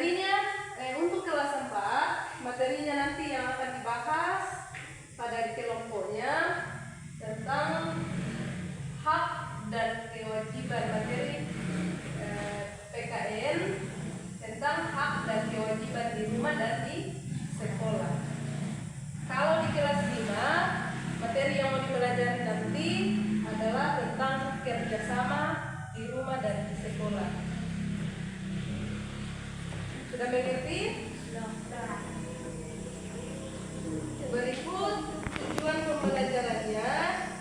Untuk kelas 4, materinya nanti yang akan dibahas pada kelompoknya tentang hak dan kewajiban, materi PKN tentang hak dan kewajiban di rumah dan di sekolah. Kalau di kelas 5, materi yang mau dipelajari nanti adalah tentang kerjasama di rumah dan di sekolah. Sudah mengerti? Berikut tujuan pembelajarannya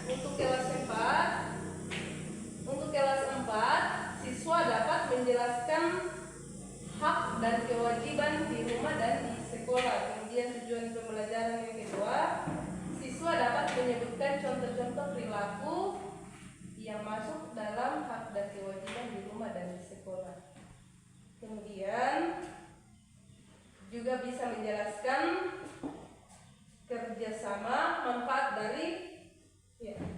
untuk kelas 4. Untuk kelas 4, siswa dapat menjelaskan hak dan kewajiban di rumah dan di sekolah. Kemudian tujuan pembelajaran yang kedua, siswa dapat menyebutkan contoh-contoh perilaku yang masuk dalam hak dan kewajiban di rumah dan di sekolah. Kemudian juga bisa menjelaskan kerjasama, manfaat dari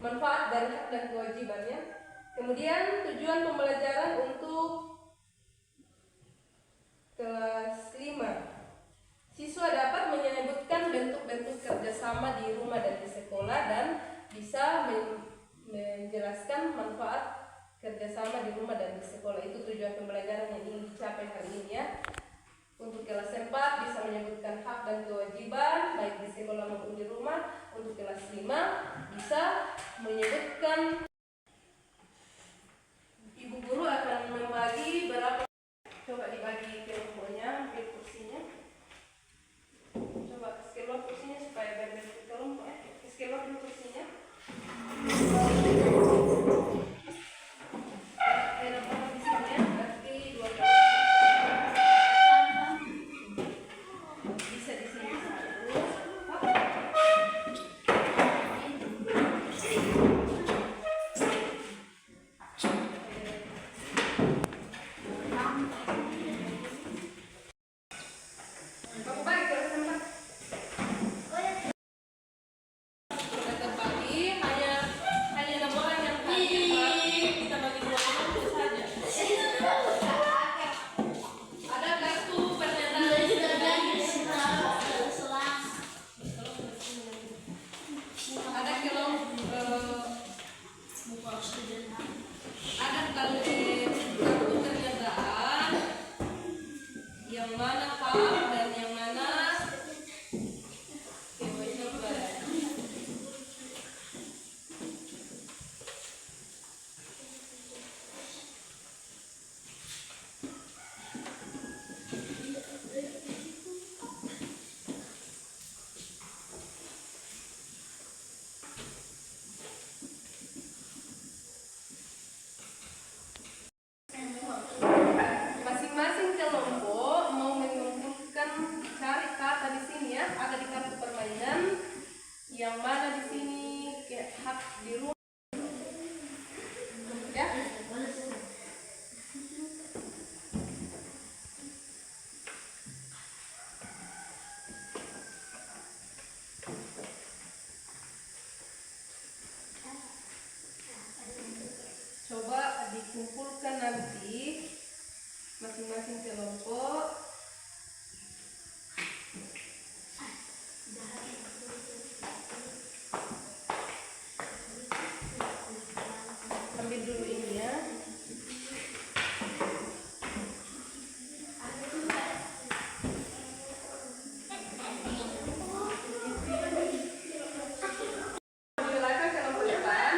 hak dan kewajibannya. Kemudian tujuan pembelajaran untuk kelas 5, siswa dapat menyebutkan bentuk-bentuk kerjasama di rumah dan di sekolah dan bisa menjelaskan manfaat kerjasama di rumah dan di sekolah. Itu tujuan pembelajaran yang ingin dicapai hari ini ya. Untuk kelas 4 bisa menyebutkan hak dan kewajiban baik di sekolah maupun di rumah. Untuk kelas 5 bisa menyebutkan. Ibu guru akan membagi berapa. Coba dibagi kelompoknya, ambil kursinya. Coba kelompok kursinya supaya berbeda kelompok ya. Kelompok dulu kursinya. Masing-masing kelompok mau mengumpulkan, cari kata di sini ya, ada di kartu permainan. Yang mana di sini hak di rumah ya. Coba dikumpulkan nanti masing-masing kelompok. Ambil dulu ini ya. Silakan kelompok depan.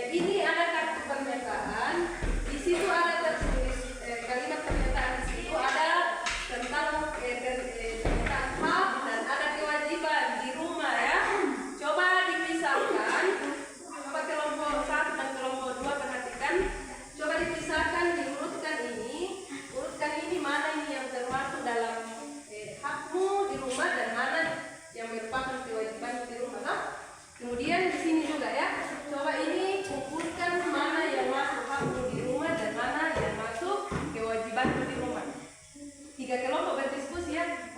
Ini ada kartu pernyataan. Di situ ada tertulis kalimat pernyataan. Di situ ada tentang hak dan ada kewajiban di rumah ya. Coba dipisahkan. Coba kelompok 1 dan kelompok 2 perhatikan. Coba dipisahkan, diurutkan ini. Urutkan ini mana ini yang termasuk dalam hakmu di rumah dan mana yang merupakan kewajiban di rumah. Nah, kemudian di sini juga ya. Coba ini kumpulkan mana yang masuk hakmu di rumah dan mana yang masuk kewajiban di rumah. 3 kelompok berdiskusi ya.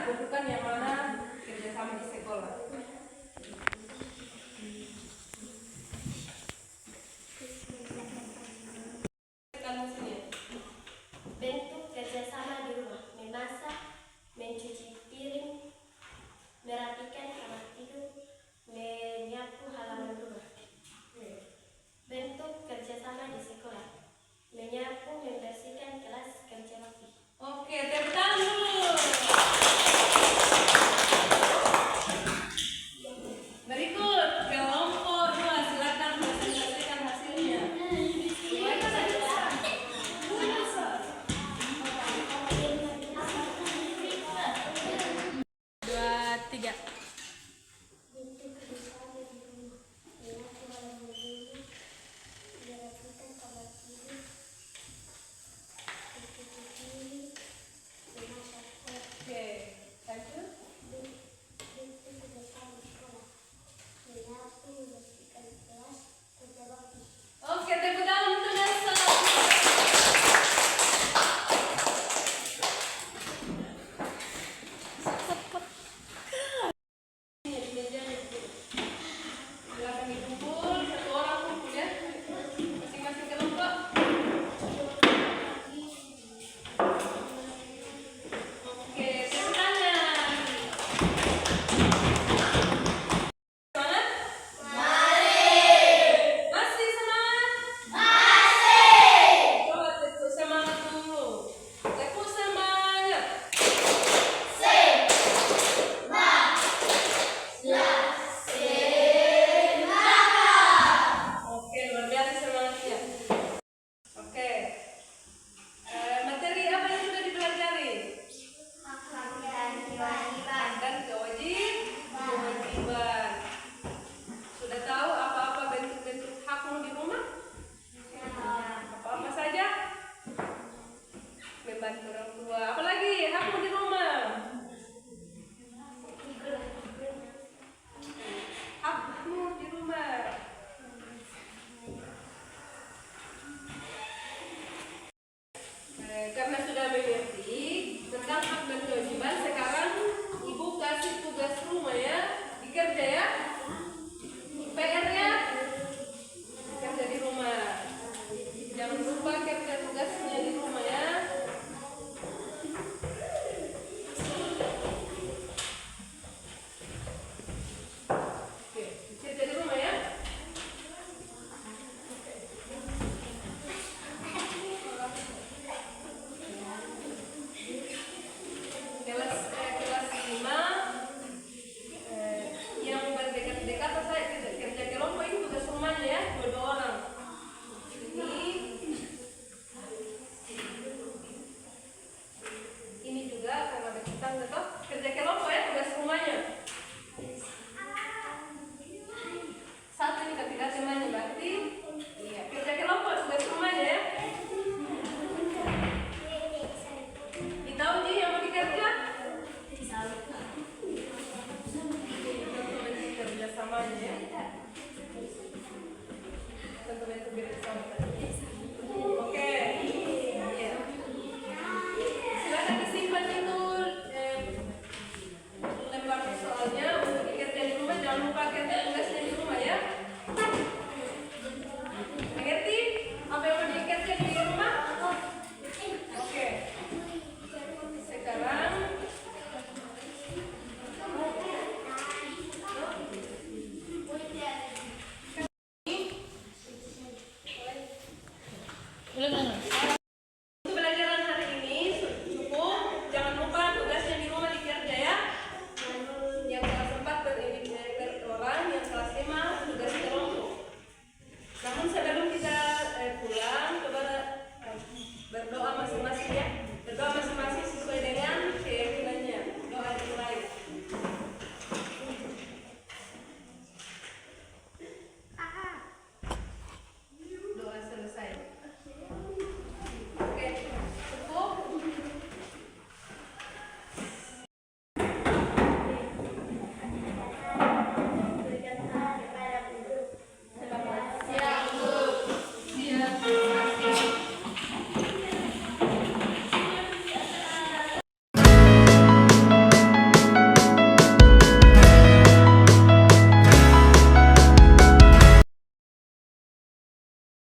bukan yang mana kerjasama di sekolah. Bentuk kerjasama di rumah: memasak, mencuci piring, merapikan kamar tidur, menyapu halaman rumah. Bentuk kerjasama di sekolah: menyapu, membersihkan kelas, kerja bakti. Oke, tepuk tangan dulu. Berikut kelompok 2, silakan presentasikan hasilnya. 2, 3. Oke, tepuk tangan untuk Nesa. Silakan dikumpul, satu orang kumpul ya, masing-masing kelompok. Oke, tepuk tangan. Semangat? Masih semangat? Coba tepuk semangat dulu. Tepuk semangat. Oke, luar biasa semangatnya. Oke. Materi apa yang sudah dipelajari? Dan kewajiban. Sudah tahu apa-apa bentuk-bentuk hakmu di rumah? Apa-apa saja? Membantu orang tua. Apalagi hakmu di rumah? Hakmu di rumah. Karena sudah mengerti tentang hak dan kewajiban, sekarang ibu kasih tugas rumah ya, dikerja ya. PR-nya kerja di rumah. Jangan lupa kerja tugasnya di rumah ya. Oke, kerja di rumah ya. Kelas 5 yang berdekat-dekat saya kerja kelompok ini tugas rumahnya ya, 2 orang. Ini juga karena ada kita tetap kerja kelompok ya, tugas rumahnya. Satu ini ketika temannya berarti iya, kerja kelompok tugas rumahnya ya. Kita uji yang mau dikerja. Kerjasamanya ya.